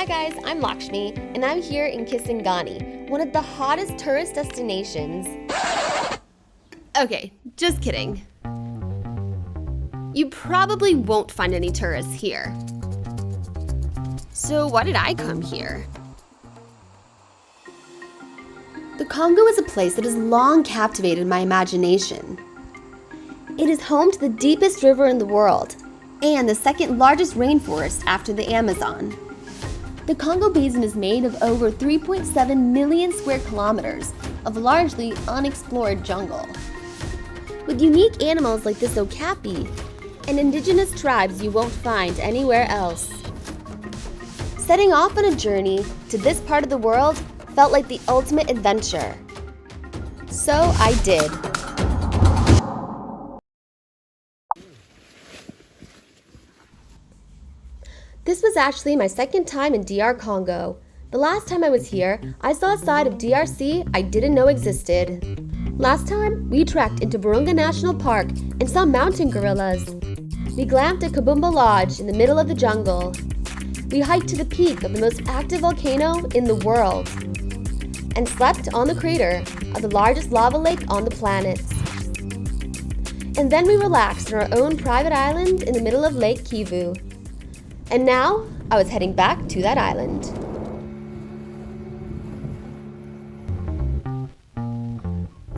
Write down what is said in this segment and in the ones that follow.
Hi guys, I'm Lakshmi, and I'm here in Kisangani, one of the hottest tourist destinations. Okay, just kidding. You probably won't find any tourists here. So why did I come here? The Congo is a place that has long captivated my imagination. It is home to the deepest river in the world and the second largest rainforest after the Amazon. The Congo Basin is made of over 3.7 million square kilometers of largely unexplored jungle. With unique animals like this okapi and indigenous tribes you won't find anywhere else. Setting off on a journey to this part of the world felt like the ultimate adventure. So I did. This was actually my second time in DR Congo. The last time I was here, I saw a side of DRC I didn't know existed. Last time, we trekked into Virunga National Park and saw mountain gorillas. We glamped at Kabumba Lodge in the middle of the jungle. We hiked to the peak of the most active volcano in the world and slept on the crater of the largest lava lake on the planet. And then we relaxed on our own private island in the middle of Lake Kivu. And now, I was heading back to that island.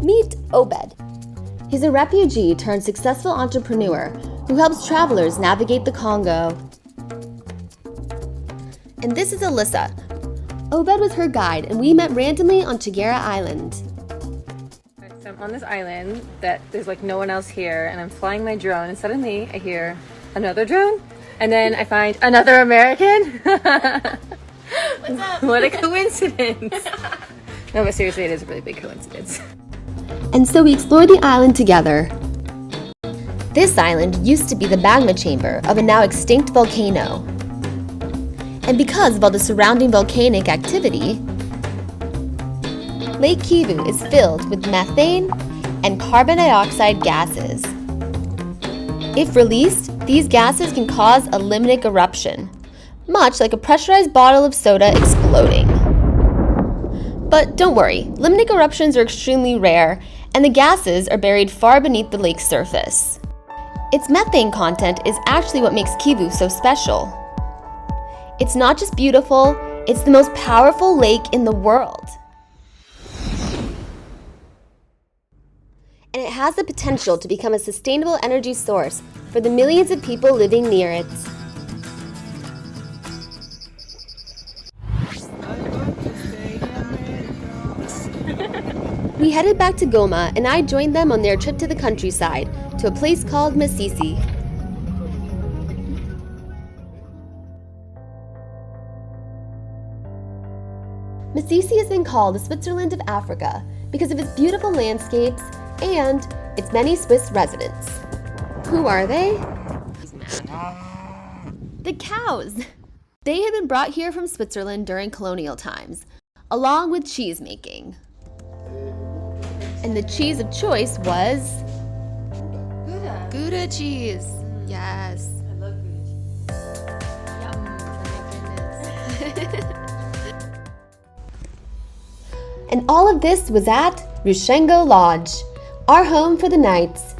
Meet Obed. He's a refugee turned successful entrepreneur who helps travelers navigate the Congo. And this is Alyssa. Obed was her guide, and we met randomly on Chagera Island. So I'm on this island that there's like no one else here, and I'm flying my drone, and suddenly I hear another drone. And then I find another American. What's up? What a coincidence. No, but seriously, it is a really big coincidence. And so we explored the island together. This island used to be the magma chamber of a now extinct volcano. And because of all the surrounding volcanic activity, Lake Kivu is filled with methane and carbon dioxide gases. If released, these gases can cause a limnic eruption, much like a pressurized bottle of soda exploding. But don't worry, limnic eruptions are extremely rare, and the gases are buried far beneath the lake's surface. Its methane content is actually what makes Kivu so special. It's not just beautiful, it's the most powerful lake in the world. And it has the potential to become a sustainable energy source for the millions of people living near it. We headed back to Goma, and I joined them on their trip to the countryside, to a place called Masisi. Masisi has been called the Switzerland of Africa because of its beautiful landscapes and its many Swiss residents. Who are they? The cows! They had been brought here from Switzerland during colonial times, along with cheese making. And the cheese of choice was Gouda cheese. Yes. I love Gouda cheese. Yum. Oh my goodness. And all of this was at Rushengo Lodge, our home for the nights.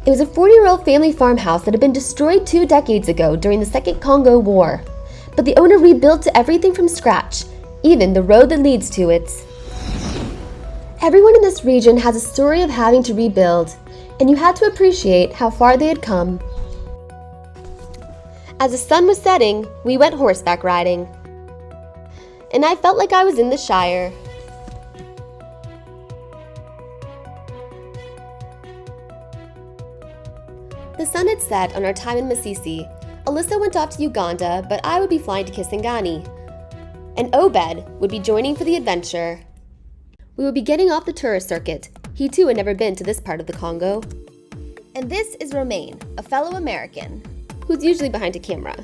It was a 40-year-old family farmhouse that had been destroyed 2 decades ago during the Second Congo War, but the owner rebuilt everything from scratch, even the road that leads to it. Everyone in this region has a story of having to rebuild, and you had to appreciate how far they had come. As the sun was setting, we went horseback riding, and I felt like I was in the Shire. The sun had set on our time in Masisi. Alyssa went off to Uganda, but I would be flying to Kisangani. And Obed would be joining for the adventure. We would be getting off the tourist circuit. He too had never been to this part of the Congo. And this is Romaine, a fellow American, who's usually behind a camera.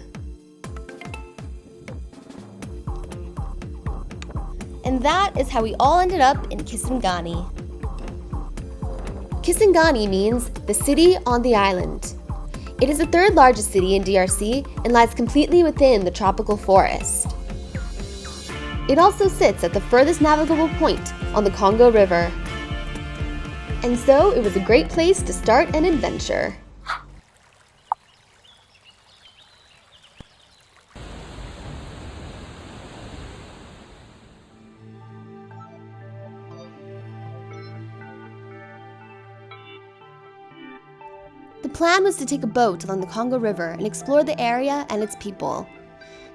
And that is how we all ended up in Kisangani. Kisangani means the city on the island. It is the third largest city in DRC and lies completely within the tropical forest. It also sits at the furthest navigable point on the Congo River. And so it was a great place to start an adventure. The plan was to take a boat along the Congo River and explore the area and its people,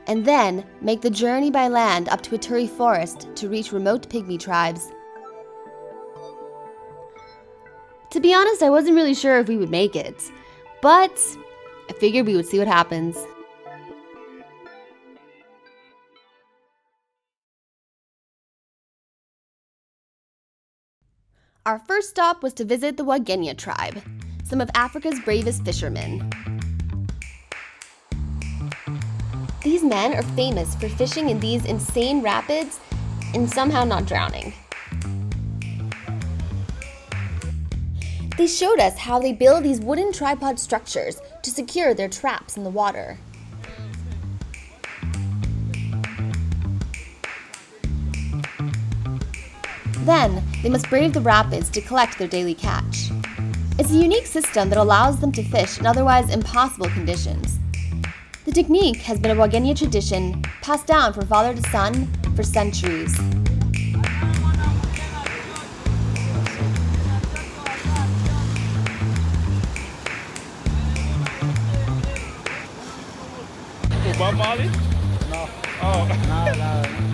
and then make the journey by land up to Ituri forest to reach remote pygmy tribes. To be honest, I wasn't really sure if we would make it, but I figured we would see what happens. Our first stop was to visit the Wagenya tribe, some of Africa's bravest fishermen. These men are famous for fishing in these insane rapids and somehow not drowning. They showed us how they build these wooden tripod structures to secure their traps in the water. Then, they must brave the rapids to collect their daily catch. It's a unique system that allows them to fish in otherwise impossible conditions. The technique has been a Wagenya tradition passed down from father to son for centuries. Bob Marley? No. Oh. No.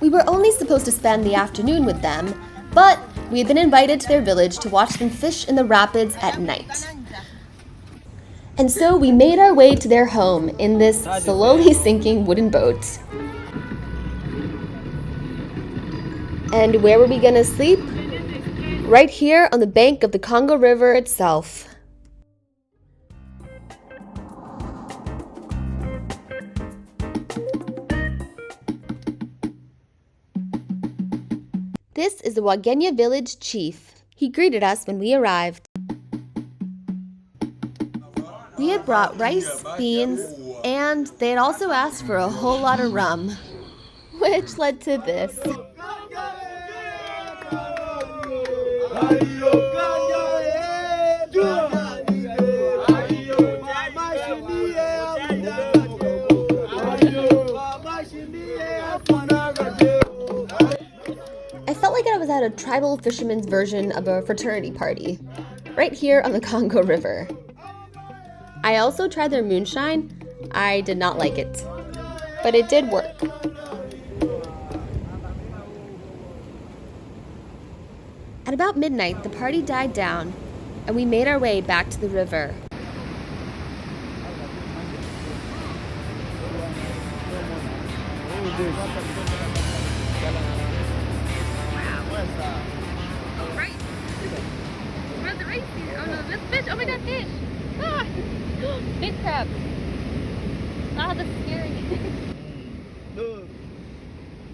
We were only supposed to spend the afternoon with them, but we had been invited to their village to watch them fish in the rapids at night. And so we made our way to their home in this slowly sinking wooden boat. And where were we gonna sleep? Right here on the bank of the Congo River itself. This is the Wagenya village chief. He greeted us when we arrived. We had brought rice, beans, and they had also asked for a whole lot of rum, which led to this. I felt like I was at a tribal fisherman's version of a fraternity party, right here on the Congo River. I also tried their moonshine. I did not like it, but it did work. At about midnight, the party died down, and we made our way back to the river. Right. Where's the race here? Oh no, let's fish. Oh my god, fish! Ah! Big crab. Ah, that's scary.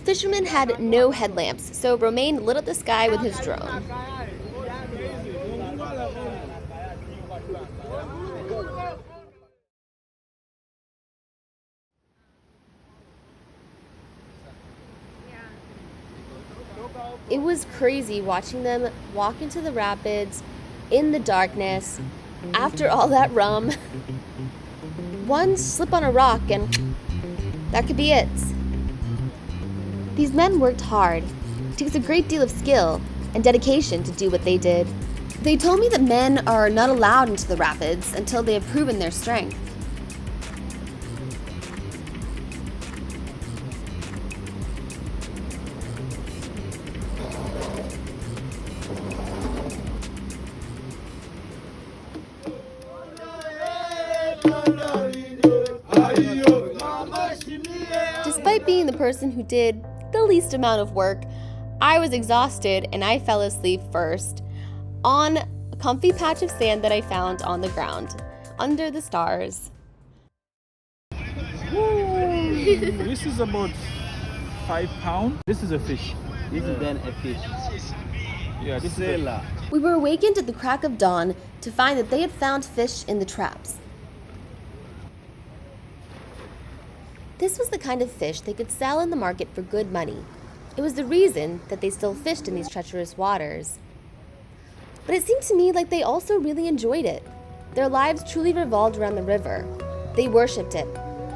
Fisherman had no headlamps, so Romain lit up the sky with his drone. It was crazy watching them walk into the rapids in the darkness after all that rum. One slip on a rock and that could be it. These men worked hard. It takes a great deal of skill and dedication to do what they did. They told me that men are not allowed into the rapids until they have proven their strength. Despite being the person who did the least amount of work, I was exhausted and I fell asleep first on a comfy patch of sand that I found on the ground under the stars. Woo. This is about 5 pounds. This is a fish. This is then a fish. Yeah, this is Sailor. We were awakened at the crack of dawn to find that they had found fish in the traps. This was the kind of fish they could sell in the market for good money. It was the reason that they still fished in these treacherous waters. But it seemed to me like they also really enjoyed it. Their lives truly revolved around the river. They worshipped it.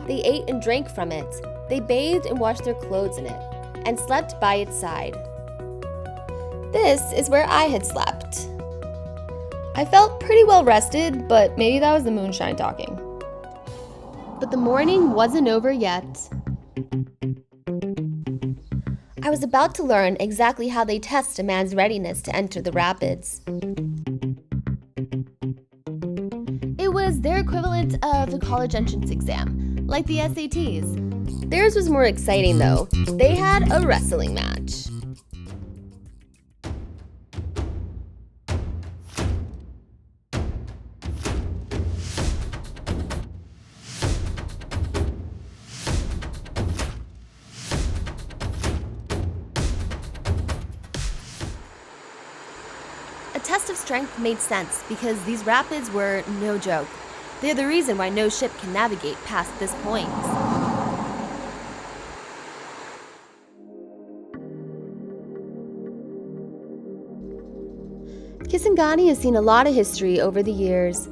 They ate and drank from it. They bathed and washed their clothes in it, and slept by its side. This is where I had slept. I felt pretty well rested, but maybe that was the moonshine talking. But the morning wasn't over yet. I was about to learn exactly how they test a man's readiness to enter the rapids. It was their equivalent of a college entrance exam, like the SATs. Theirs was more exciting though. They had a wrestling match. A test of strength made sense because these rapids were no joke. They're the reason why no ship can navigate past this point. Kisangani has seen a lot of history over the years.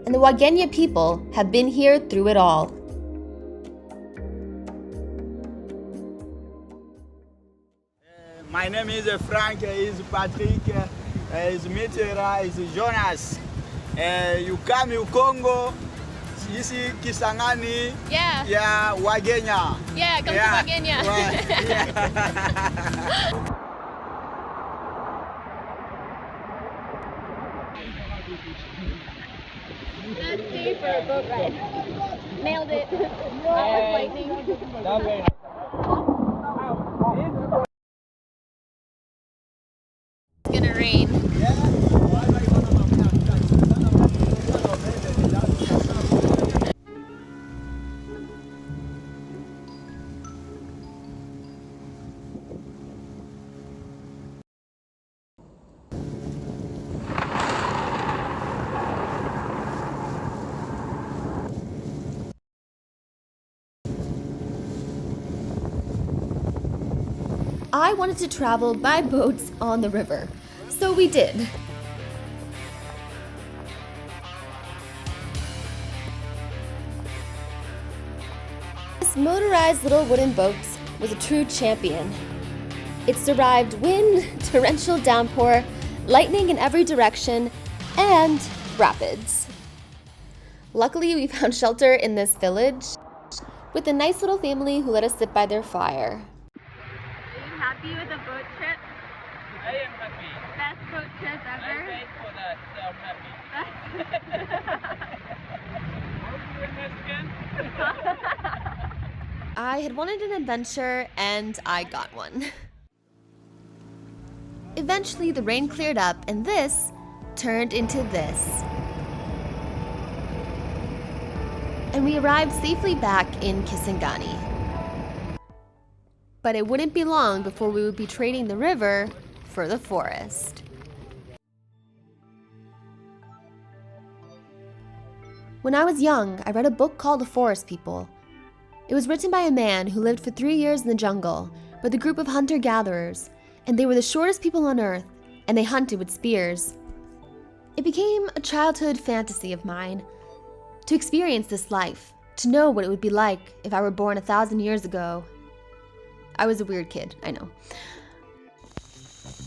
And the Wagenya people have been here through it all. My name is Frank, is Patrick, is Mitera, is Jonas. You come to Congo, you see Kisangani, Yeah, Wagenya. yeah, come to Wagenya. Let's see for a boat ride. Nailed it. Lightning. It's gonna rain. I wanted to travel by boats on the river, so we did. This motorized little wooden boat was a true champion. It survived wind, torrential downpour, lightning in every direction, and rapids. Luckily, we found shelter in this village with a nice little family who let us sit by their fire. Are you happy with the boat trip? I am happy. Best boat trip I ever? paid for that, so I'm happy. I had wanted an adventure, and I got one. Eventually, the rain cleared up, and this turned into this. And we arrived safely back in Kisangani. But it wouldn't be long before we would be trading the river for the forest. When I was young, I read a book called The Forest People. It was written by a man who lived for 3 years in the jungle with a group of hunter-gatherers, and they were the shortest people on earth, and they hunted with spears. It became a childhood fantasy of mine to experience this life, to know what it would be like if I were born 1,000 years ago. I was a weird kid, I know.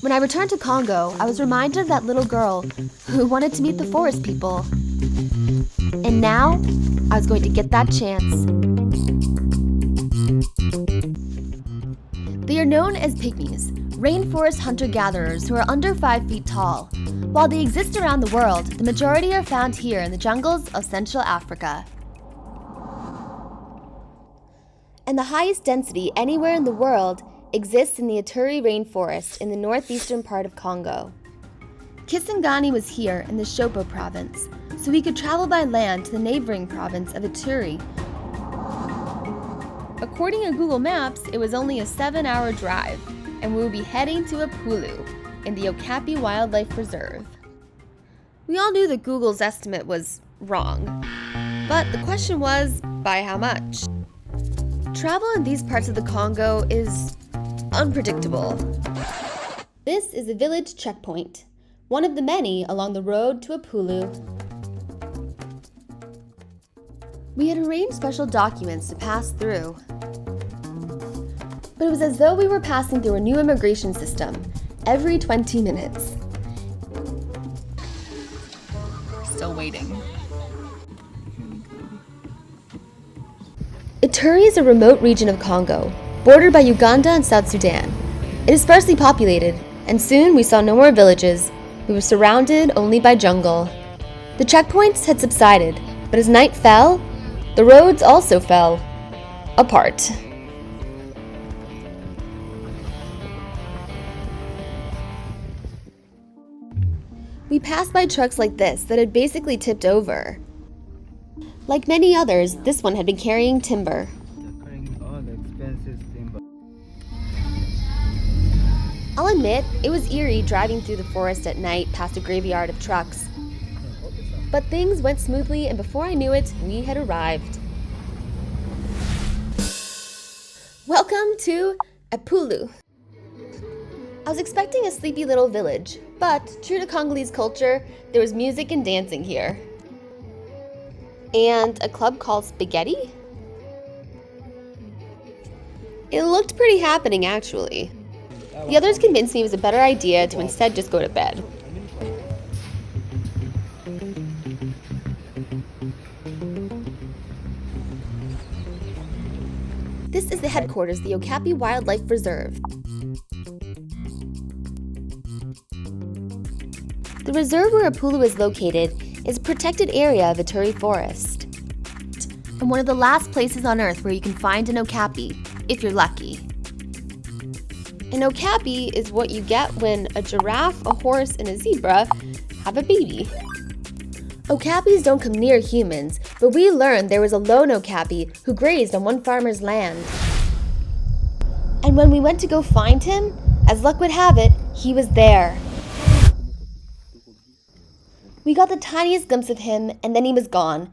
When I returned to Congo, I was reminded of that little girl who wanted to meet the forest people. And now, I was going to get that chance. They are known as pygmies, rainforest hunter-gatherers who are under 5 feet tall. While they exist around the world, the majority are found here in the jungles of Central Africa. And the highest density anywhere in the world exists in the Ituri rainforest in the northeastern part of Congo. Kisangani was here in the Shopo province, so we could travel by land to the neighboring province of Ituri. According to Google Maps, it was only a 7-hour drive, and we would be heading to Apulu in the Okapi Wildlife Reserve. We all knew that Google's estimate was wrong, but the question was, by how much? Travel in these parts of the Congo is unpredictable. This is a village checkpoint, one of the many along the road to Apulu. We had arranged special documents to pass through, but it was as though we were passing through a new immigration system every 20 minutes. Still waiting. Ituri is a remote region of Congo, bordered by Uganda and South Sudan. It is sparsely populated, and soon we saw no more villages. We were surrounded only by jungle. The checkpoints had subsided, but as night fell, the roads also fell apart. We passed by trucks like this that had basically tipped over. Like many others, this one had been carrying timber. I'll admit, it was eerie driving through the forest at night past a graveyard of trucks. But things went smoothly, and before I knew it, we had arrived. Welcome to Apulu. I was expecting a sleepy little village, but true to Congolese culture, there was music and dancing here. And a club called Spaghetti? It looked pretty happening, actually. The others convinced me it was a better idea to instead just go to bed. This is the headquarters of the Okapi Wildlife Reserve. The reserve where Apulu is located is a protected area of Ituri forest, and one of the last places on Earth where you can find an okapi, if you're lucky. An okapi is what you get when a giraffe, a horse, and a zebra have a baby. Okapis don't come near humans, but we learned there was a lone okapi who grazed on one farmer's land. And when we went to go find him, as luck would have it, he was there. We got the tiniest glimpse of him, and then he was gone.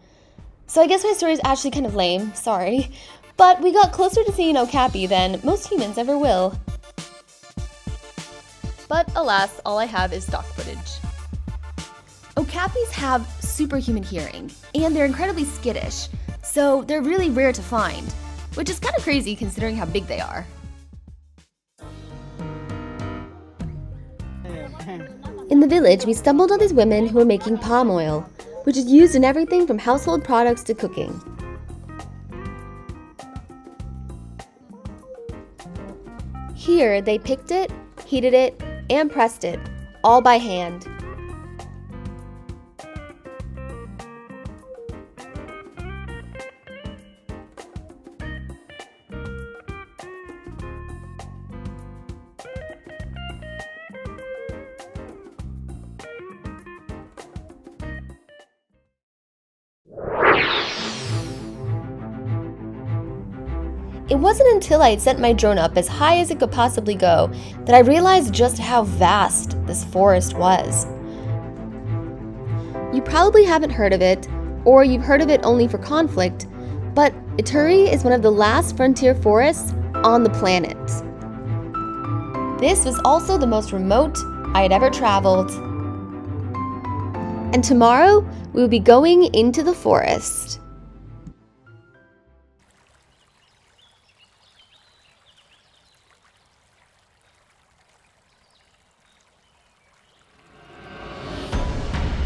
So I guess my story is actually kind of lame, sorry. But we got closer to seeing an okapi than most humans ever will. But alas, all I have is stock footage. Okapis have superhuman hearing, and they're incredibly skittish, so they're really rare to find, which is kind of crazy considering how big they are. In the village, we stumbled on these women who were making palm oil, which is used in everything from household products to cooking. Here, they picked it, heated it, and pressed it, all by hand. It wasn't until I had sent my drone up as high as it could possibly go that I realized just how vast this forest was. You probably haven't heard of it, or you've heard of it only for conflict, but Ituri is one of the last frontier forests on the planet. This was also the most remote I had ever traveled. And tomorrow, we will be going into the forest.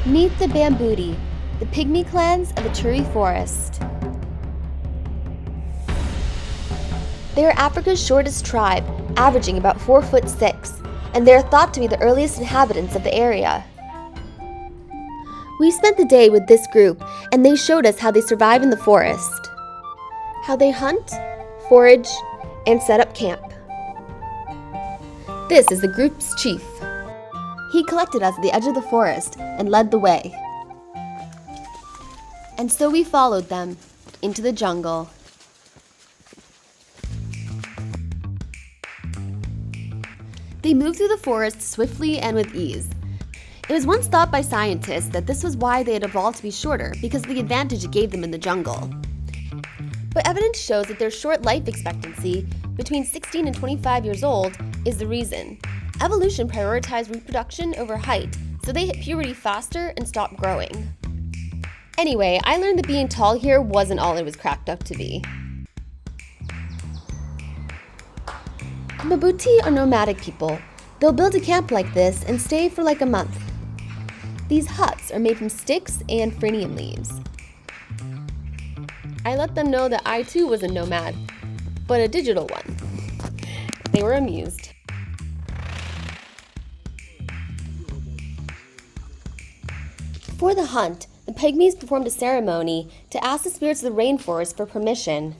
Meet the Bambuti, the pygmy clans of Ituri forest. They are Africa's shortest tribe, averaging about 4'6", and they are thought to be the earliest inhabitants of the area. We spent the day with this group, and they showed us how they survive in the forest, how they hunt, forage, and set up camp. This is the group's chief. He collected us at the edge of the forest and led the way. And so we followed them into the jungle. They moved through the forest swiftly and with ease. It was once thought by scientists that this was why they had evolved to be shorter, because of the advantage it gave them in the jungle. But evidence shows that their short life expectancy, between 16 and 25 years old, is the reason. Evolution prioritized reproduction over height, so they hit puberty faster and stopped growing. Anyway, I learned that being tall here wasn't all it was cracked up to be. Mabuti are nomadic people. They'll build a camp like this and stay for like a month. These huts are made from sticks and phrynium leaves. I let them know that I too was a nomad, but a digital one. They were amused. Before the hunt, the pygmies performed a ceremony to ask the spirits of the rainforest for permission.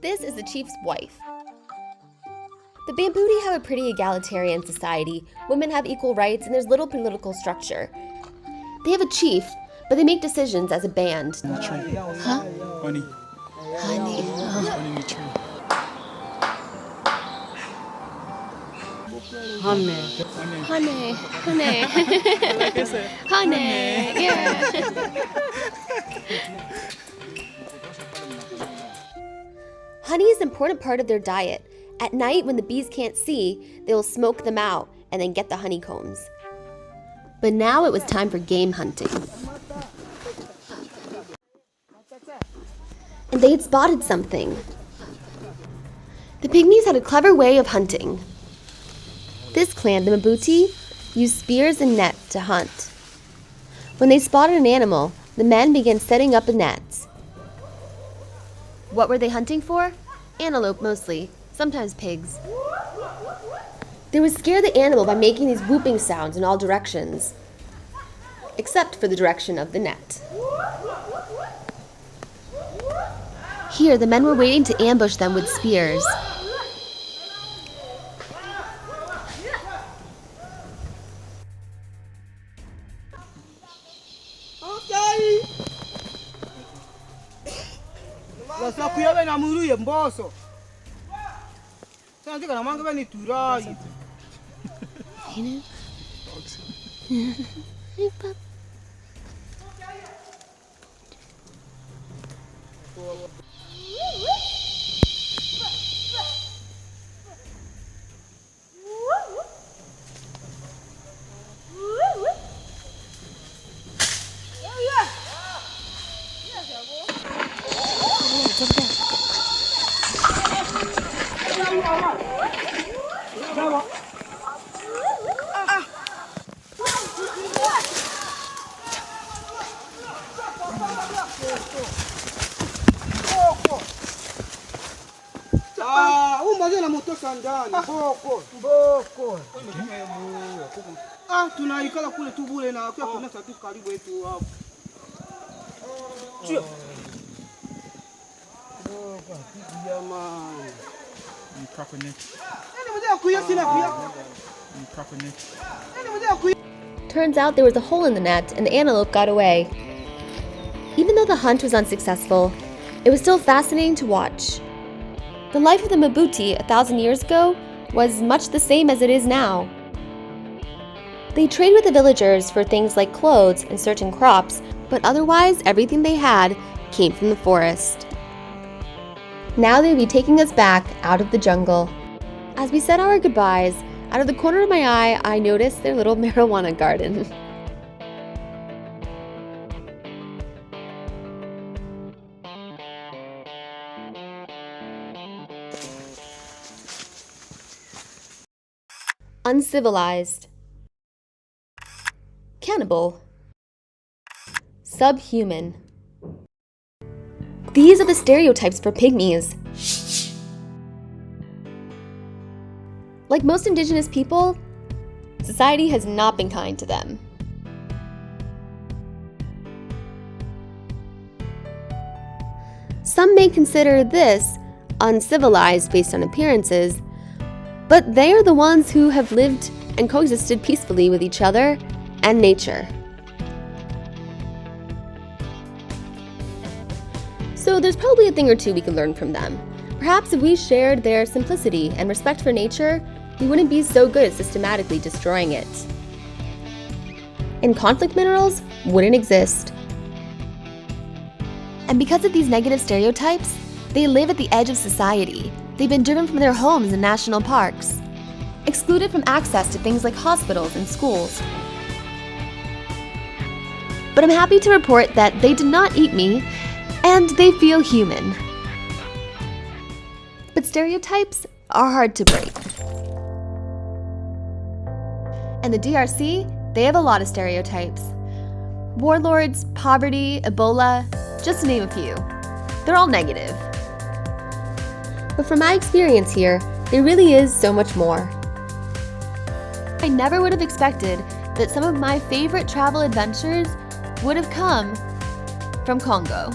This is the chief's wife. The Bambuti have a pretty egalitarian society. Women have equal rights and there's little political structure. They have a chief, but they make decisions as a band. Huh? Honey. Honey. Honey in the tree. Honey. Honey. Yeah. Honey is an important part of their diet. At night, when the bees can't see, they will smoke them out and then get the honeycombs. But now it was time for game hunting. And they had spotted something. The pygmies had a clever way of hunting. This clan, the Mabuti, used spears and nets to hunt. When they spotted an animal, the men began setting up the nets. What were they hunting for? Antelope mostly, sometimes pigs. They would scare the animal by making these whooping sounds in all directions, except for the direction of the net. Here, the men were waiting to ambush them with spears. Tunaikala kule tu bure na kwa kuna tu karibu yetu hapo. Sio. Jamani. Ni proper neck. Ni proper neck. Turns out there was a hole in the net and the antelope got away. Even though the hunt was unsuccessful, it was still fascinating to watch. The life of the Mabuti 1,000 years ago was much the same as it is now. They trade with the villagers for things like clothes and certain crops, but otherwise everything they had came from the forest. Now they'd be taking us back out of the jungle. As we said our goodbyes, out of the corner of my eye, I noticed their little marijuana garden. Uncivilized. Cannibal. Subhuman. These are the stereotypes for pygmies. Like most indigenous people, society has not been kind to them. Some may consider this uncivilized based on appearances, But they are the ones who have lived and coexisted peacefully with each other and nature. So there's probably a thing or two we could learn from them. Perhaps if we shared their simplicity and respect for nature, we wouldn't be so good at systematically destroying it. And conflict minerals wouldn't exist. And because of these negative stereotypes, they live at the edge of society. They've been driven from their homes and national parks, excluded from access to things like hospitals and schools. But I'm happy to report that they did not eat me, and they feel human. But stereotypes are hard to break. And the DRC, they have a lot of stereotypes. Warlords, poverty, Ebola, just to name a few. They're all negative. But from my experience here, there really is so much more. I never would have expected that some of my favorite travel adventures would have come from Congo.